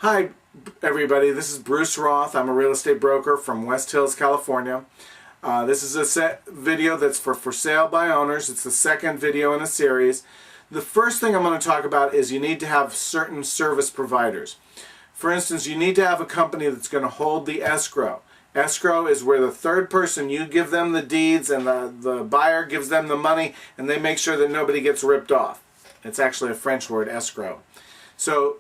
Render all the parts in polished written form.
Hi everybody, this is Bruce Roth. I'm a real estate broker from West Hills, California. This is a video that's for sale by owners. It's the second video in a series. The first thing I'm going to talk about is you need to have certain service providers. For instance, you need to have a company that's going to hold the escrow. Escrow is where the third person, you give them the deeds and the buyer gives them the money and they make sure that nobody gets ripped off. It's actually a French word, escrow. So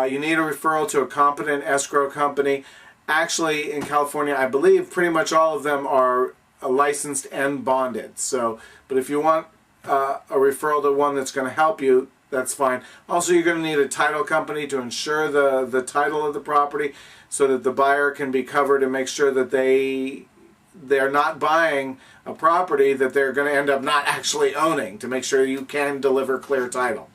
you need a referral to a competent escrow company. Actually, in California, I believe pretty much all of them are licensed and bonded. So, but if you want a referral to one that's going to help you, that's fine. Also, you're going to need a title company to insure the title of the property so that the buyer can be covered and make sure that they're not buying a property that they're going to end up not actually owning, to make sure you can deliver clear title.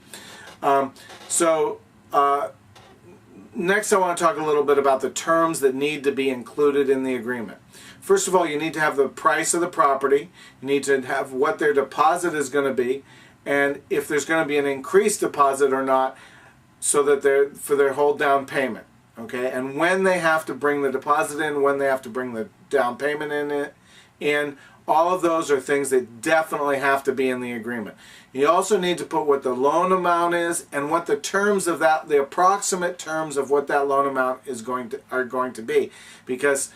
Next, I want to talk a little bit about the terms that need to be included in the agreement. First of all, you need to have the price of the property. You need to have what their deposit is going to be, and if there's going to be an increased deposit or not, so that for their whole down payment. Okay, and when they have to bring the deposit in, when they have to bring the down payment in, all of those are things that definitely have to be in the agreement. You also need to put what the loan amount is and what the terms of that, the approximate terms of what that loan amount are going to be, because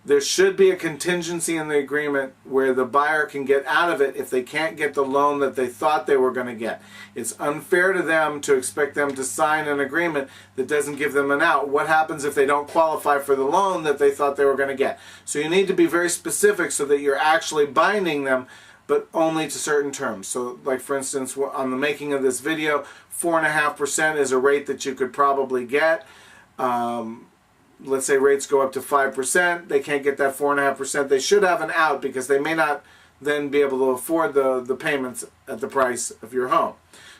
there should be a contingency in the agreement where the buyer can get out of it if they can't get the loan that they thought they were going to get. It's unfair to them to expect them to sign an agreement that doesn't give them an out. What happens if they don't qualify for the loan that they thought they were going to get? So you need to be very specific so that you're actually binding them, but only to certain terms. So, like for instance, on the making of this video, 4.5% is a rate that you could probably get. Let's say rates go up to 5%, they can't get that 4.5%. They should have an out because they may not then be able to afford the payments at the price of your home.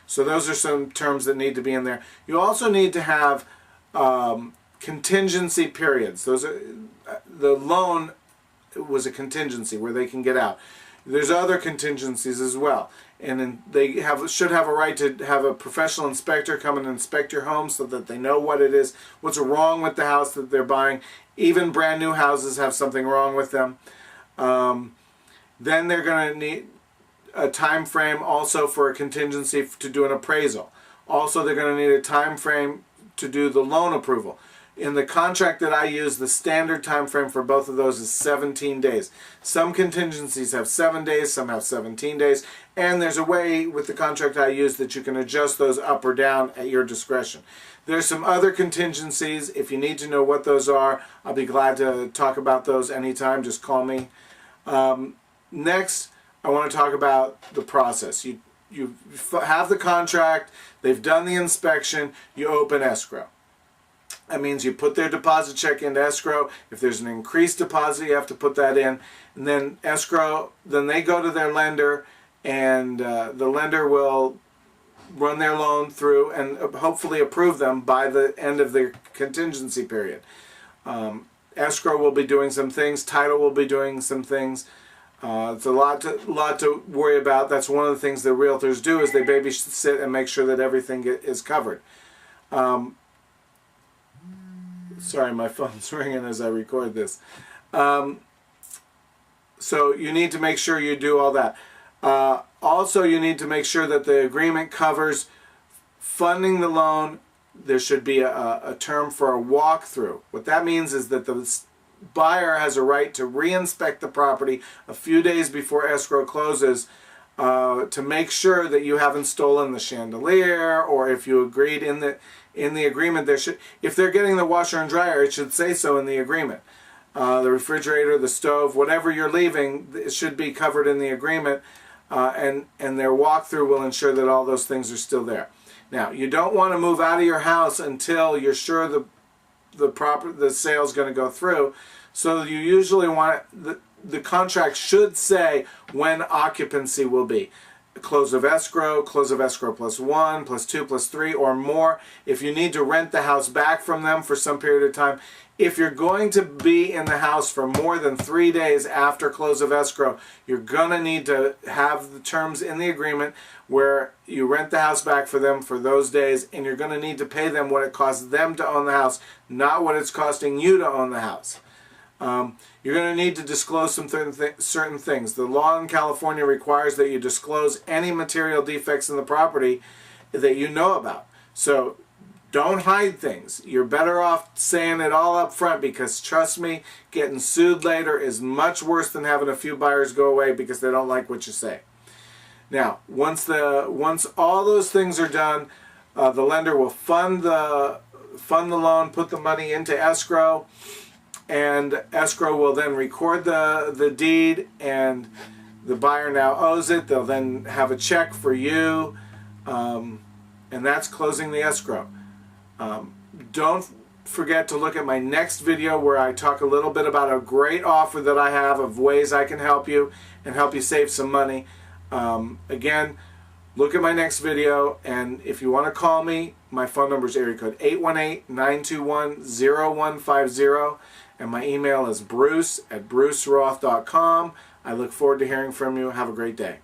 So those are some terms that need to be in there. You also need to have contingency periods. The loan was a contingency where they can get out. There's other contingencies as well. And then they should have a right to have a professional inspector come and inspect your home so that they know what it is, what's wrong with the house that they're buying. Even brand new houses have something wrong with them. Then they're going to need a time frame also for a contingency to do an appraisal. Also, they're going to need a time frame to do the loan approval. In the contract that I use, the standard time frame for both of those is 17 days. Some contingencies have 7 days, some have 17 days, and there's a way with the contract I use that you can adjust those up or down at your discretion. There's some other contingencies. If you need to know what those are, I'll be glad to talk about those anytime. Just call me. Next, I want to talk about the process. You have the contract, they've done the inspection, you open escrow. That means you put their deposit check into escrow. If there's an increased deposit, you have to put that in. And then escrow, then they go to their lender, and the lender will run their loan through and hopefully approve them by the end of the contingency period. Escrow will be doing some things. Title will be doing some things. It's a lot to worry about. That's one of the things that realtors do, is they babysit and make sure that everything is covered. Sorry, my phone's ringing as I record this. So you need to make sure you do all that. Also, you need to make sure that the agreement covers funding the loan. There should be a term for a walkthrough. What that means is that the buyer has a right to re-inspect the property a few days before escrow closes to make sure that you haven't stolen the chandelier, or if you agreed in the agreement, if they're getting the washer and dryer, it should say so in the agreement. The refrigerator, the stove, whatever you're leaving, it should be covered in the agreement, and their walkthrough will ensure that all those things are still there. Now, you don't want to move out of your house until you're sure the sale is going to go through. So you usually want the contract should say when occupancy will be. Close of escrow plus 1, plus 2, plus 3, or more. If you need to rent the house back from them for some period of time, If you're going to be in the house for more than 3 days after close of escrow, you're going to need to have the terms in the agreement where you rent the house back for them for those days, and you're going to need to pay them what it costs them to own the house, not what it's costing you to own the house. You're going to need to disclose some certain things. The law in California requires that you disclose any material defects in the property that you know about. So don't hide things. You're better off saying it all up front, because trust me, getting sued later is much worse than having a few buyers go away because they don't like what you say. Now, once all those things are done, the lender will fund the loan, put the money into escrow, and escrow will then record the deed, and the buyer now owes it. They'll then have a check for you, and that's closing the escrow. Don't forget to look at my next video where I talk a little bit about a great offer that I have of ways I can help you and help you save some money. Again, look at my next video, and if you want to call me, my phone number is area code 818-921-0150, and my email is bruce@bruceroth.com. I look forward to hearing from you. Have a great day.